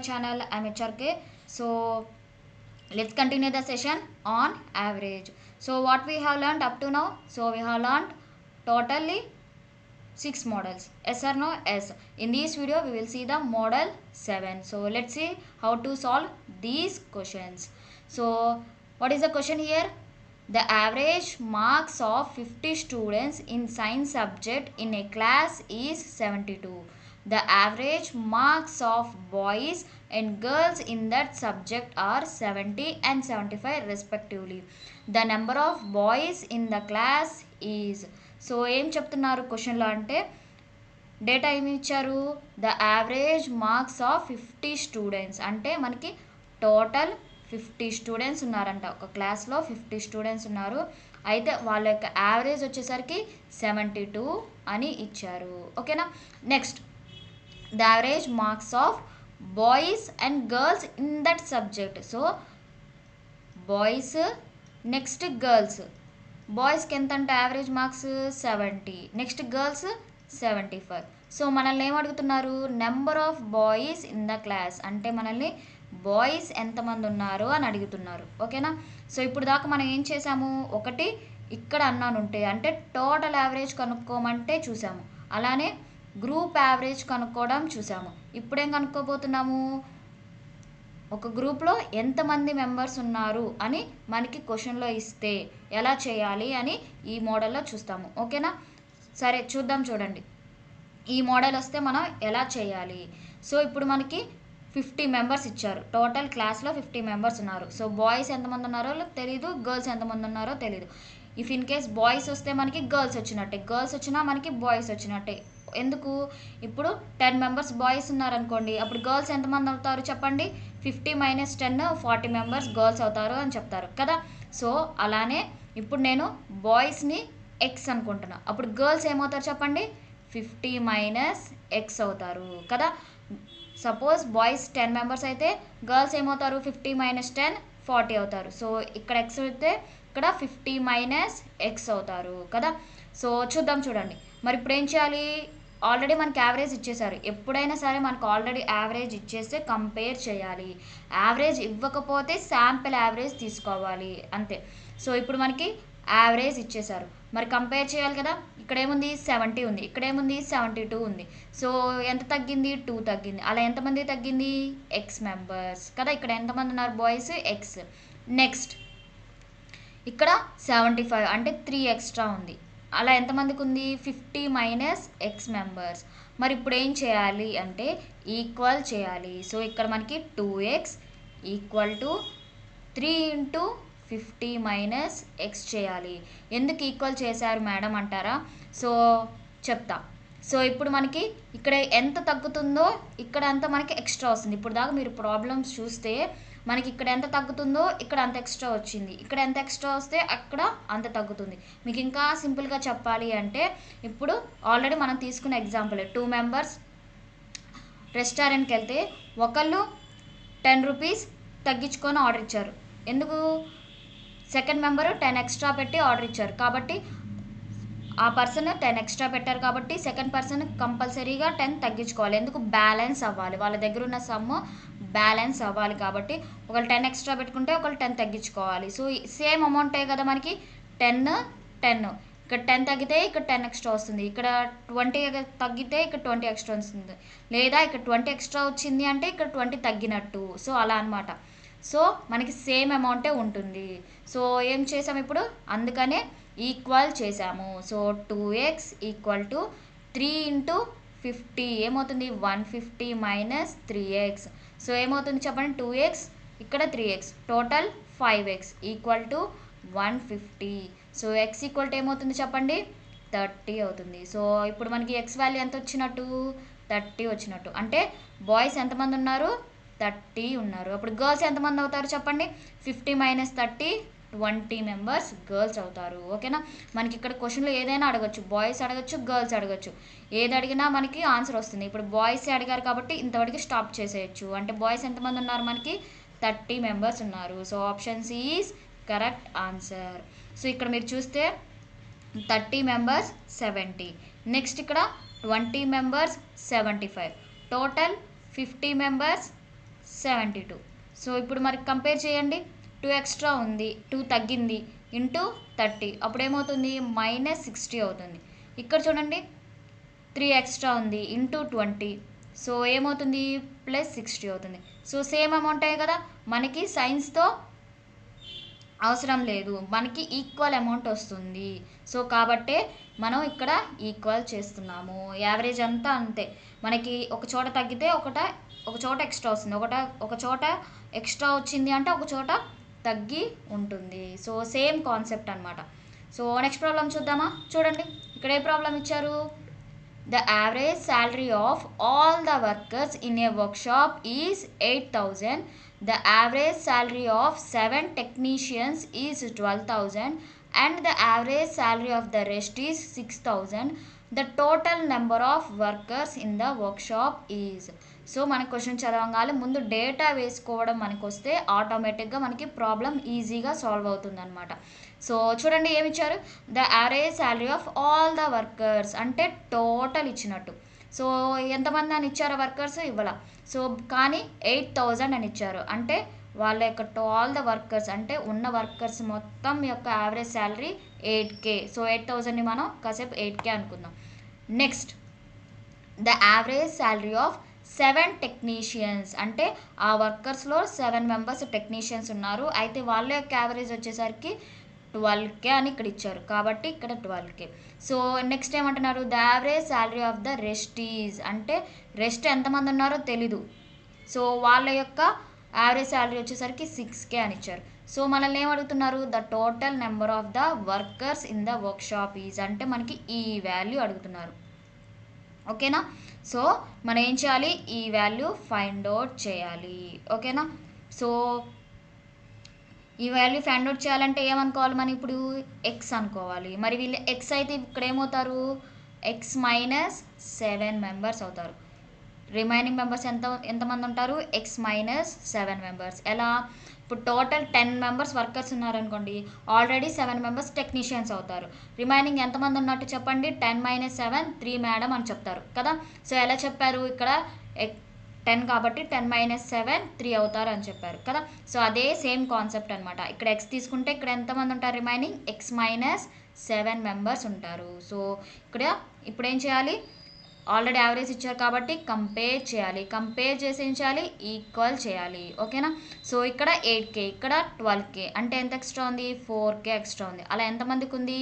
channel. I'm HRK. So let's continue the session on average. So what we have learned up to now? So we have learned totally 6 models. Yes or no? Yes. In this video we will see the model 7. So let's see how to solve these questions. So what is the question here? The average marks of 50 students in science subject in a class is 72. The average marks of boys and girls in that subject are 70 and 75 respectively. The number of boys in the class is. So ఏం చెప్తున్నారు క్వశ్చన్లో అంటే data ఏమి ఇచ్చారు, the average marks of 50 students అంటే మనకి total 50 students ఉన్నారంట. ఒక క్లాస్లో 50 స్టూడెంట్స్ ఉన్నారు. అయితే వాళ్ళ యొక్క యావరేజ్ వచ్చేసరికి 72 అని ఇచ్చారు. ఓకేనా. Next the average marks of boys and girls in that subject. So boys next girls. బాయ్స్కి ఎంత అంటే average marks 70, next girls 75. So మనల్ని ఏం అడుగుతున్నారు, number of boys in the class అంటే మనల్ని బాయ్స్ ఎంతమంది ఉన్నారు అని అడుగుతున్నారు. ఓకేనా. సో ఇప్పుడు దాకా మనం ఏం చేసాము, ఒకటి ఇక్కడ అన్నాను ఉంటే అంటే టోటల్ యావరేజ్ కనుక్కోమంటే చూసాము, అలానే గ్రూప్ యావరేజ్ కనుక్కోవడం చూసాము. ఇప్పుడేం కనుక్కోబోతున్నాము, ఒక గ్రూప్లో ఎంతమంది మెంబర్స్ ఉన్నారు అని మనకి క్వశ్చన్లో ఇస్తే ఎలా చేయాలి అని ఈ మోడల్లో చూస్తాము. ఓకేనా. సరే చూద్దాం. చూడండి ఈ మోడల్ వస్తే మనం ఎలా చేయాలి. సో ఇప్పుడు మనకి 50 మెంబర్స్ ఇచ్చారు. టోటల్ క్లాస్లో 50 మెంబర్స్ ఉన్నారు. సో బాయ్స్ ఎంతమంది ఉన్నారో తెలీదు, గర్ల్స్ ఎంతమంది ఉన్నారో తెలీదు. ఇఫ్ ఇన్ కేస్ బాయ్స్ వస్తే మనకి గర్ల్స్ వచ్చినట్టే, గర్ల్స్ వచ్చినా మనకి బాయ్స్ వచ్చినట్టే. ఎందుకు, ఇప్పుడు 10 మెంబర్స్ బాయ్స్ ఉన్నారనుకోండి, అప్పుడు గర్ల్స్ ఎంతమంది అవుతారు చెప్పండి, 50 - 10 40 మెంబర్స్ గర్ల్స్ అవుతారు అని చెప్తారు కదా. సో అలానే ఇప్పుడు నేను బాయ్స్ని ఎక్స్ అనుకుంటున్నా, అప్పుడు గర్ల్స్ ఏమవుతారు చెప్పండి, 50 - x అవుతారు కదా. సపోజ్ బాయ్స్ 10 మెంబర్స్ అయితే గర్ల్స్ ఏమవుతారు, 50 - 10 40 అవుతారు. సో ఇక్కడ ఎక్స్ అయితే ఇక్కడ 50 - x అవుతారు కదా. సో చూద్దాం. చూడండి మరి ఇప్పుడు ఏం చేయాలి, ఆల్రెడీ మనకి యావరేజ్ ఇచ్చేసారు. ఎప్పుడైనా సరే మనకు ఆల్రెడీ యావరేజ్ ఇచ్చేస్తే కంపేర్ చేయాలి. యావరేజ్ ఇవ్వకపోతే శాంపిల్ యావరేజ్ తీసుకోవాలి అంతే. సో ఇప్పుడు మనకి యావరేజ్ ఇచ్చేసారు, మరి కంపేర్ చేయాలి కదా. ఇక్కడ ఏముంది 70 ఉంది, ఇక్కడ ఏముంది 72 ఉంది. సో ఎంత తగ్గింది, 2 తగ్గింది. అలా ఎంతమంది తగ్గింది, ఎక్స్ మెంబర్స్ కదా. ఇక్కడ ఎంతమంది ఉన్నారు బాయ్స్, ఎక్స్. నెక్స్ట్ ఇక్కడ 75 అంటే 3 ఎక్స్ట్రా ఉంది. అలా ఎంతమందికి ఉంది, 50 - x మెంబర్స్. మరి ఇప్పుడు ఏం చేయాలి అంటే ఈక్వల్ చేయాలి. సో ఇక్కడ మనకి 2x = 3 × 50 - x చేయాలి. ఎందుకు ఈక్వల్ చేశారు మేడం అంటారా, సో చెప్తా. సో ఇప్పుడు మనకి ఇక్కడ ఎంత తగ్గుతుందో ఇక్కడ అంత మనకి ఎక్స్ట్రా వస్తుంది. ఇప్పుడు దాకా మీరు ప్రాబ్లమ్స్ చూస్తే మనకి ఇక్కడ ఎంత తగ్గుతుందో ఇక్కడ అంత ఎక్స్ట్రా వచ్చింది, ఇక్కడ ఎంత ఎక్స్ట్రా వస్తే అక్కడ అంత తగ్గుతుంది. మీకు ఇంకా సింపుల్గా చెప్పాలి అంటే ఇప్పుడు ఆల్రెడీ మనం తీసుకున్న ఎగ్జాంపుల్, 2 మెంబర్స్ రెస్టారెంట్కి వెళ్తే ఒకళ్ళు 10 రూపీస్ తగ్గించుకొని ఆర్డర్ ఇచ్చారు. ఎందుకు, సెకండ్ మెంబరు 10 ఎక్స్ట్రా పెట్టి ఆర్డర్ ఇచ్చారు కాబట్టి ఆ పర్సన్ 10 ఎక్స్ట్రా పెట్టారు కాబట్టి సెకండ్ పర్సన్ కంపల్సరీగా 10 తగ్గించుకోవాలి. ఎందుకు, బ్యాలెన్స్ అవ్వాలి, వాళ్ళ దగ్గర ఉన్న సమ్ బ్యాలెన్స్ అవ్వాలి కాబట్టి ఒకళ్ళు 10 ఎక్స్ట్రా పెట్టుకుంటే ఒకళ్ళు 10 తగ్గించుకోవాలి. సో సేమ్ అమౌంటే కదా మనకి, 10 ఇక్కడ 10 తగ్గితే ఇక్కడ 10 ఎక్స్ట్రా వస్తుంది, ఇక్కడ 20 తగ్గితే ఇక్కడ 20 ఎక్స్ట్రా వస్తుంది, లేదా ఇక్కడ 20 ఎక్స్ట్రా వచ్చింది అంటే ఇక్కడ 20 తగ్గినట్టు. సో అలా అనమాట. సో మనకి సేమ్ అమౌంటే ఉంటుంది. సో ఏం చేసాము ఇప్పుడు, అందుకనే ఈక్వల్ చేసాము. సో 2x = 3 × 50 ఏమవుతుంది, 150 - 3x. సో ఏమవుతుంది చెప్పండి, 2x ఇక్కడ 3x total 5x = 150. So x = ఏమవుతుంది చెప్పండి, 30 అవుతుంది. సో ఇప్పుడు మనకి x వాల్యూ ఎంత వచ్చినట్టు, 30 వచ్చినట్టు. అంటే బాయ్స్ ఎంతమంది ఉన్నారు, 30 ఉన్నారు. అప్పుడు గర్ల్స్ ఎంతమంది అవుతారు చెప్పండి, 50 - 30 20 మెంబర్స్ గర్ల్స్ అవుతారు. ఓకేనా. మనకి ఇక్కడ క్వశ్చన్లో ఏదైనా అడగచ్చు, బాయ్స్ అడగచ్చు, గర్ల్స్ అడగచ్చు, ఏది అడిగినా మనకి ఆన్సర్ వస్తుంది. ఇప్పుడు బాయ్స్ అడిగారు కాబట్టి ఇంతవరకు స్టాప్ చేసేయచ్చు. అంటే బాయ్స్ ఎంతమంది ఉన్నారు మనకి, 30 మెంబర్స్ ఉన్నారు. So option C is correct answer. So ఇక్కడ మీరు చూస్తే 30 మెంబర్స్ 70, నెక్స్ట్ ఇక్కడ 20 మెంబర్స్ 75, టోటల్ 50 మెంబర్స్ 72. సో ఇప్పుడు మరి కంపేర్ చేయండి, 2 ఎక్స్ట్రా ఉంది, 2 తగ్గింది, ఇంటూ 30 అప్పుడు ఏమవుతుంది -60 అవుతుంది. ఇక్కడ చూడండి 3 ఎక్స్ట్రా ఉంది, ఇంటూ 20 సో ఏమవుతుంది +60 అవుతుంది. సో సేమ్ అమౌంటే కదా, మనకి సైన్స్తో అవసరం లేదు, మనకి ఈక్వల్ అమౌంట్ వస్తుంది. సో కాబట్టే మనం ఇక్కడ ఈక్వల్ చేస్తున్నాము. యావరేజ్ అంతా అంతే, మనకి ఒక చోట తగ్గితే ఒక చోట ఎక్స్ట్రా వస్తుంది, ఒక చోట ఎక్స్ట్రా వచ్చింది అంటే ఒక చోట తగ్గి ఉంటుంది. సో సేమ్ కాన్సెప్ట్ అనమాట. సో నెక్స్ట్ ప్రాబ్లం చూద్దామా. చూడండి ఇక్కడ ఏ ప్రాబ్లం ఇచ్చారు. The average salary of all the workers in a workshop is 8,000. The average salary of 7 technicians is 12,000 and the average salary of the rest is 6,000. The total number of workers in the workshop is. So మన question చదవగానే ముందు data వేసుకోవడం మనకు వస్తే ఆటోమేటిక్గా మనకి problem ఈజీగా solve అవుతుంది అనమాట. సో చూడండి ఏమి ఇచ్చారు. The average salary of all the workers అంటే టోటల్ ఇచ్చినట్టు. సో ఎంతమంది అని ఇచ్చారు వర్కర్స్ ఇవ్వాల. సో కానీ 8,000 అని ఇచ్చారు, అంటే వాళ్ళ యొక్క ఆల్ ద వర్కర్స్ అంటే ఉన్న వర్కర్స్ మొత్తం యొక్క యావరేజ్ శాలరీ 8K. సో 8,000ని మనం కాసేపు 8K అనుకుందాం. Next the average salary of 7 technicians అంటే ఆ వర్కర్స్లో 7 మెంబర్స్ టెక్నీషియన్స్ ఉన్నారు, అయితే వాళ్ళ యొక్క యావరేజ్ వచ్చేసరికి 12K అని ఇక్కడ ఇచ్చారు, కాబట్టి ఇక్కడ 12K. సో నెక్స్ట్ ఏమంటున్నారు. The average salary of the rest is అంటే రెస్ట్ ఎంతమంది ఉన్నారో తెలీదు, సో వాళ్ళ యొక్క యావరేజ్ శాలరీ వచ్చేసరికి 6K అని ఇచ్చారు. సో మనల్ని ఏమడుగుతున్నారు. The total number of the workers in the workshop is అంటే మనకి ఈ వాల్యూ అడుగుతున్నారు. ఓకేనా. సో మనం ఏం చేయాలి, ఈ వాల్యూ ఫైండ్ అవుట్ చేయాలి. ఓకేనా. సో ఈ వాల్యూ ఫైండ్ అవుట్ చేయాలంటే ఏమనుకోవాలి, మనం ఇప్పుడు ఎక్స్ అనుకోవాలి. మరి వీళ్ళు ఎక్స్ అయితే ఇక్కడ ఏమవుతారు, ఎక్స్ -7 మెంబర్స్ అవుతారు. రిమైనింగ్ మెంబర్స్ ఎంతమంది ఉంటారు, ఎక్స్ -7 మెంబర్స్. ఎలా, ఇప్పుడు టోటల్ 10 మెంబర్స్ వర్కర్స్ ఉన్నారనుకోండి, ఆల్రెడీ 7 మెంబర్స్ టెక్నీషియన్స్ అవుతారు. రిమైనింగ్ ఎంతమంది ఉన్నట్టు చెప్పండి, 10 - 7 3 మేడం అని చెప్తారు కదా. సో ఎలా చెప్పారు, ఇక్కడ 10 కాబట్టి 10 - 7 3 అవుతారు అని చెప్పారు కదా. సో అదే సేమ్ కాన్సెప్ట్ అనమాట. ఇక్కడ ఎక్స్ తీసుకుంటే ఇక్కడ ఎంతమంది ఉంటారు, రిమైనింగ్ ఎక్స్ -7 మెంబర్స్ ఉంటారు. సో ఇక్కడ ఇప్పుడు ఏం చేయాలి, ఆల్రెడీ యావరేజ్ ఇచ్చారు కాబట్టి కంపేర్ చేయాలి. కంపేర్ చేసి ఏం చేయాలి, ఈక్వల్ చేయాలి. ఓకేనా. సో ఇక్కడ 8K, ఇక్కడ 12K అంటే ఎంత ఎక్స్ట్రా ఉంది, 4K ఎక్స్ట్రా ఉంది. అలా ఎంతమందికి ఉంది,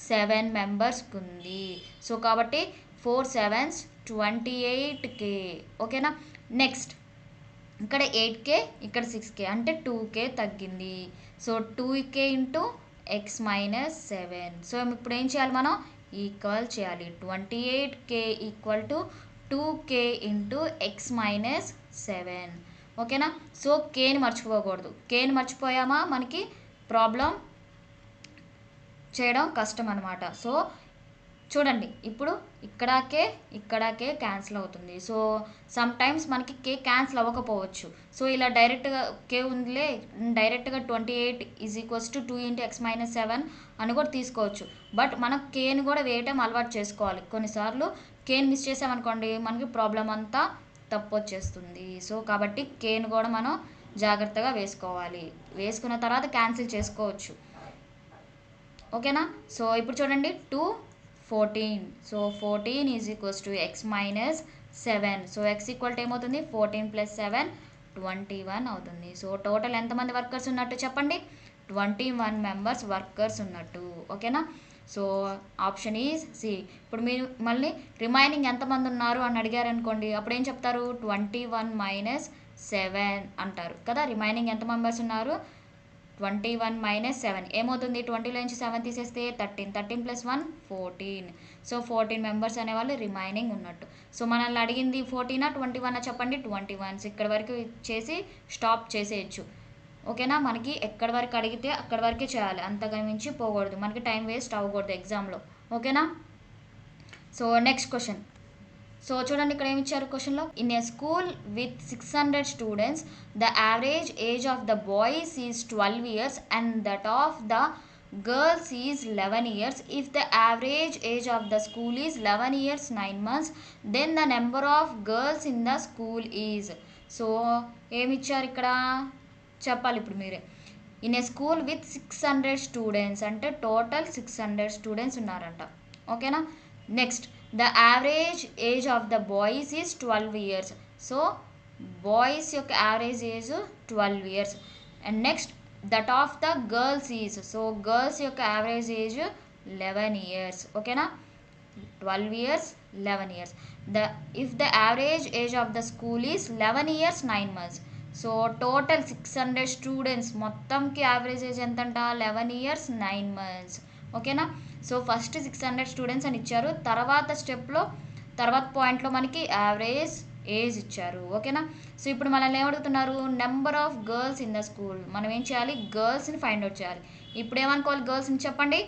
7 మెంబర్స్కి ఉంది. సో కాబట్టి 4 7s 28K. ఓకేనా. నెక్స్ట్ ఇక్కడ 8K, ఇక్కడ 6K అంటే 2K తగ్గింది. So 2K into X -7. So ఇప్పుడు ఏం చేయాలి, మనం ఈక్వల్ చేయాలి. 28K equal to 2K into X -7. ఓకేనా. సో కేని మర్చిపోకూడదు, కేని మర్చిపోయామా మనకి ప్రాబ్లం చేయడం కష్టం అనమాట. సో చూడండి ఇప్పుడు ఇక్కడకే క్యాన్సిల్ అవుతుంది. సో సమ్ టైమ్స్ మనకి కే క్యాన్సిల్ అవ్వకపోవచ్చు. సో ఇలా డైరెక్ట్గా కే ఉందిలే, డైరెక్ట్గా 28 = 2 × ఎక్స్ -7 అని కూడా తీసుకోవచ్చు. బట్ మనం కేని కూడా వేయటం అలవాటు చేసుకోవాలి. కొన్నిసార్లు కేని మిస్ చేసామనుకోండి మనకి ప్రాబ్లం అంతా తప్పు వచ్చేస్తుంది. సో కాబట్టి కేని కూడా మనం జాగ్రత్తగా వేసుకోవాలి. వేసుకున్న తర్వాత క్యాన్సిల్ చేసుకోవచ్చు. ఓకేనా. సో ఇప్పుడు చూడండి 2 14. So 14 = X -7. So X equal to ఏమవుతుంది, 14 + 7 21 అవుతుంది. సో టోటల్ ఎంతమంది వర్కర్స్ ఉన్నట్టు చెప్పండి, 21 మెంబర్స్ వర్కర్స్ ఉన్నట్టు. ఓకేనా. So option is C. ఇప్పుడు మీరు మళ్ళీ రిమైనింగ్ ఎంతమంది ఉన్నారు అని అడిగారు అనుకోండి, అప్పుడు ఏం చెప్తారు, 21 - 7 అంటారు కదా. రిమైనింగ్ ఎంత మెంబర్స్ ఉన్నారు, 21 - 7 ఏమవుతుంది, 20లో నుంచి 7 తీసేస్తే 13. 13 + 1 14. సో 14 మెంబర్స్ అనేవాళ్ళు రిమైనింగ్ ఉన్నట్టు. సో మనల్ని అడిగింది 14 21 చెప్పండి, 21. సో ఇక్కడ వరకు చేసి స్టాప్ చేసేయచ్చు. ఓకేనా. మనకి ఎక్కడి వరకు అడిగితే అక్కడి వరకే చేయాలి, అంతగా మించి పోకూడదు, మనకి టైం వేస్ట్ అవ్వకూడదు ఎగ్జామ్లో. ఓకేనా. So next question. సో చూడండి ఇక్కడ ఏమి ఇచ్చారు క్వశ్చన్లో. In a school with 600 students the average age of the boys is 12 years and that of the girls is 11 years. If the average age of the school is 11 years 9 months, then the number of girls in the school is. So ఏమి ఇచ్చారు ఇక్కడ చెప్పాలి ఇప్పుడు మీరే. In a school with 600 students అంటే total 600 students ఉన్నారంట. ఓకేనా. Next the average age of the boys is 12 years. So boys యొక్క average age 12 years. And next that of the girls is, so girls యొక్క యావరేజ్ ఏజ్ 11 ఇయర్స్. ఓకేనా. 12 years 11 years. If the average age of the school is 11 years 9 months. So total 600 students మొత్తంకి average age ఎంతంట 11 years 9 months. ఓకేనా. So first 600 students అని ఇచ్చారు, తర్వాత స్టెప్లో తర్వాత పాయింట్లో మనకి యావరేజ్ ఏజ్ ఇచ్చారు. ఓకేనా. సో ఇప్పుడు మనల్ని ఏమడుగుతున్నారు, number of girls in the school. మనం ఏం చేయాలి, గర్ల్స్ని ఫైండ్ అవుట్ చేయాలి. ఇప్పుడు ఏమనుకోవాలి, గర్ల్స్ని చెప్పండి,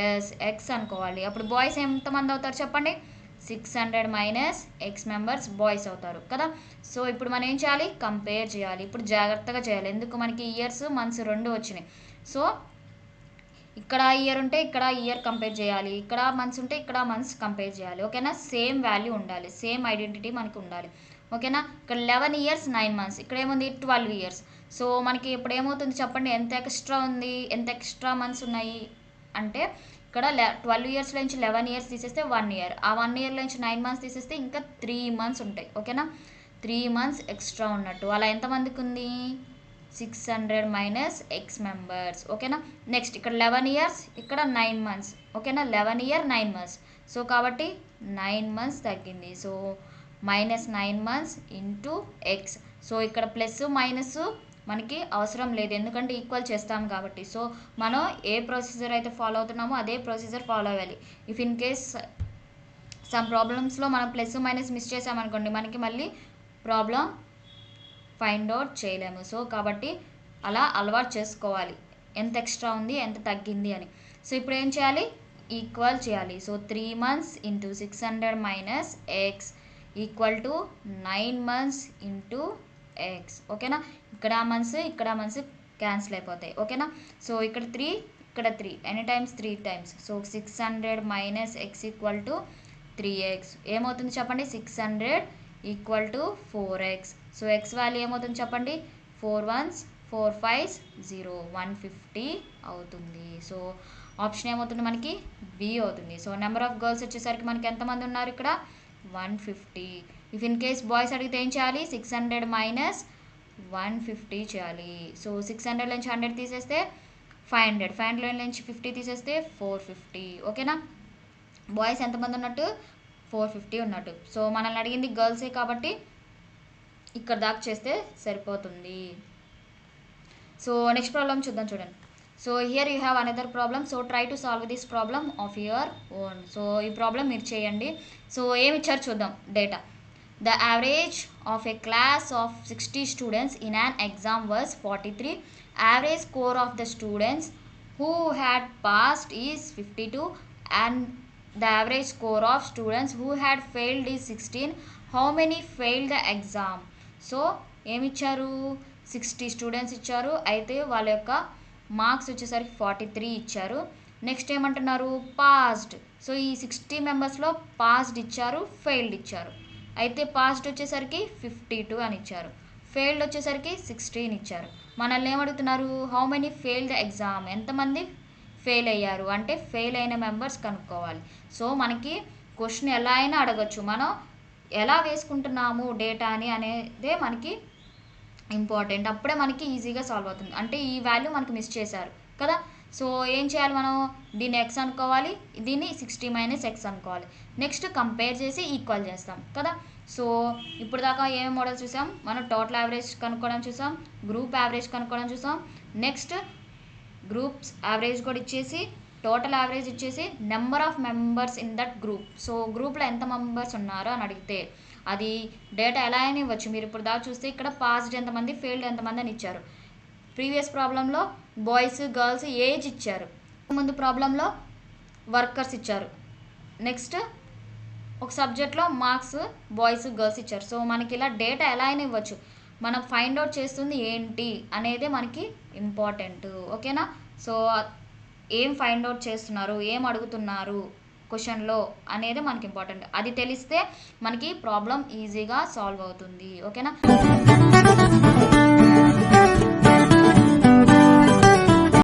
ఎస్ ఎక్స్ అనుకోవాలి. అప్పుడు బాయ్స్ ఎంతమంది అవుతారు చెప్పండి, 600 మైనస్ ఎక్స్ మెంబర్స్ బాయ్స్ అవుతారు కదా. సో ఇప్పుడు మనం ఏం చేయాలి, కంపేర్ చేయాలి. ఇప్పుడు జాగ్రత్తగా చేయాలి, ఎందుకు మనకి ఇయర్స్ మంత్స్ రెండు వచ్చినాయి. సో ఇక్కడ ఇయర్ ఉంటే ఇక్కడ ఇయర్ కంపేర్ చేయాలి, ఇక్కడ మంత్స్ ఉంటే ఇక్కడ మంత్స్ కంపేర్ చేయాలి. ఓకేనా. సేమ్ వాల్యూ ఉండాలి, సేమ్ ఐడెంటిటీ మనకి ఉండాలి. ఓకేనా. ఇక్కడ 11 ఇయర్స్ 9 మంత్స్, ఇక్కడ ఏముంది 12 ఇయర్స్. సో మనకి ఇప్పుడు ఏమవుతుంది చెప్పండి, ఎంత ఎక్స్ట్రా ఉంది, ఎంత ఎక్స్ట్రా మంత్స్ ఉన్నాయి అంటే ఇక్కడ 12 ఇయర్స్లో నుంచి 11 ఇయర్స్ తీసేస్తే 1 ఇయర్, ఆ 1 ఇయర్లో నుంచి 9 మంత్స్ తీసేస్తే ఇంకా 3 మంత్స్ ఉంటాయి. ఓకేనా. 3 మంత్స్ ఎక్స్ట్రా ఉన్నట్టు. అలా ఎంతమందికి ఉంది, 600 మైనస్ ఎక్స్ మెంబర్స్. ఓకేనా. నెక్స్ట్ ఇక్కడ 11 ఇయర్స్ ఇక్కడ 9 మంత్స్. ఓకేనా. 11 ఇయర్ 9 మంత్స్. సో కాబట్టి 9 మంత్స్ తగ్గింది. So minus 9 months into X. So ఇక్కడ ప్లస్ మైనస్ మనకి అవసరం లేదు, ఎందుకంటే ఈక్వల్ చేస్తాం కాబట్టి. సో మనం ఏ ప్రొసీజర్ అయితే ఫాలో అవుతున్నామో అదే ప్రొసీజర్ ఫాలో అవ్వాలి. ఇఫ్ ఇన్ కేస్ సమ్ ప్రాబ్లమ్స్లో మనం ప్లస్ మైనస్ మిస్ చేసామనుకోండి, మనకి మళ్ళీ ప్రాబ్లం ఫైండ్ అవుట్ చేయలేము. సో కాబట్టి అలా అలవాటు చేసుకోవాలి, ఎంత ఎక్స్ట్రా ఉంది ఎంత తగ్గింది అని. సో ఇప్పుడు ఏం చేయాలి, ఈక్వల్ చేయాలి. So 3 months into 600 minus X equal to 9 months into X. ఓకేనా. ఇక్కడ మంత్స్ క్యాన్సిల్ అయిపోతాయి. ఓకేనా. సో ఇక్కడ 3 ఇక్కడ 3 any times 3 times. So 600 minus X equal to 3x. ఏమవుతుంది చెప్పండి, 600 equal to 4x. So X value ఏమవుతుంది చెప్పండి, 4 1s 4 5s 0 150 అవుతుంది. సో ఆప్షన్ ఏమవుతుంది మనకి, బి అవుతుంది. సో నెంబర్ ఆఫ్ గర్ల్స్ వచ్చేసరికి మనకి ఎంతమంది ఉన్నారు ఇక్కడ, 150. ఇఫ్ ఇన్ కేస్ బాయ్స్ అడిగితే ఏం చేయాలి, 600 మైనస్ 150 చేయాలి. సో 600 నుంచి 100 తీసేస్తే 500, 500 నుంచి 50 తీసేస్తే 450. ఓకేనా. బాయ్స్ ఎంతమంది ఉన్నట్టు, 450 ఉన్నట్టు. సో మనల్ని అడిగింది గర్ల్సే కాబట్టి ఇక్కడ దాకా చేస్తే సరిపోతుంది. సో నెక్స్ట్ ప్రాబ్లం చూద్దాం, చూడండి. So here you have another problem. So try to solve this problem of your own. So ఈ ప్రాబ్లం మీరు చేయండి. సో ఏమి ఇచ్చారు చూద్దాం, data. The average of a class of 60 students in an exam was 43. Average score of the students who had passed is 52 and the average score of students who had failed is 16. How many failed the exam? So ఏమి ఇచ్చారు, 60 students ఇచ్చారు, అయితే వాళ్ళ యొక్క marks వచ్చేసరికి 43 ఇచ్చారు. Next ఏమంటున్నారు, passed. So ఈ 60 మెంబర్స్లో పాస్డ్ ఇచ్చారు, ఫెయిల్డ్ ఇచ్చారు. అయితే పాస్డ్ వచ్చేసరికి 52 అని ఇచ్చారు, ఫెయిల్డ్ వచ్చేసరికి 16 ఇచ్చారు. మనల్ని ఏమడుగుతున్నారు, how many fail the exam, ఎంతమంది ఫెయిల్ అయ్యారు అంటే ఫెయిల్ అయిన మెంబర్స్ కనుక్కోవాలి. సో మనకి క్వశ్చన్ ఎలా అయినా అడగచ్చు, మనం ఎలా వేసుకుంటున్నాము డేటా అని అనేదే మనకి ఇంపార్టెంట్. అప్పుడే మనకి ఈజీగా సాల్వ్ అవుతుంది. అంటే ఈ వాల్యూ మనకి మిస్ చేశారు కదా. సో ఏం చేయాలి, మనం దీన్ని ఎక్స్ అనుకోవాలి, దీన్ని 60 మైనస్ ఎక్స్ అనుకోవాలి. నెక్స్ట్ కంపేర్ చేసి ఈక్వల్ చేస్తాం కదా. సో ఇప్పుడు దాకా ఏమేమి మోడల్స్ చూసాం, మనం టోటల్ యావరేజ్ కనుక్కోవడం చూసాం, గ్రూప్ యావరేజ్ కనుక్కోవడం చూసాం. నెక్స్ట్ గ్రూప్స్ యావరేజ్ కూడా ఇచ్చేసి టోటల్ యావరేజ్ ఇచ్చేసి number of members in that group. So గ్రూప్లో ఎంత మెంబర్స్ ఉన్నారో అని అడిగితే అది డేటా ఎలా అయినా ఇవ్వచ్చు. మీరు ఇప్పుడు దాకా చూస్తే ఇక్కడ పాస్డ్ ఎంతమంది, ఫెయిల్డ్ ఎంతమంది అని ఇచ్చారు. ప్రీవియస్ ప్రాబ్లంలో బాయ్స్ గర్ల్స్ ఏజ్ ఇచ్చారు, ముందు ప్రాబ్లంలో వర్కర్స్ ఇచ్చారు. నెక్స్ట్ ఒక సబ్జెక్ట్లో మార్క్స్ బాయ్స్ గర్ల్స్ ఇచ్చారు. సో మనకి ఇలా డేటా ఎలా అయినా ఇవ్వచ్చు, మనం ఫైండ్ అవుట్ చేస్తుంది ఏంటి అనేది మనకి ఇంపార్టెంట్. ఓకేనా. సో ఏం ఫైండ్ అవుట్ చేస్తున్నారు, ఏం అడుగుతున్నారు క్వశ్చన్లో అనేది మనకి ఇంపార్టెంట్. అది తెలిస్తే మనకి ప్రాబ్లం ఈజీగా సాల్వ్ అవుతుంది. ఓకేనా.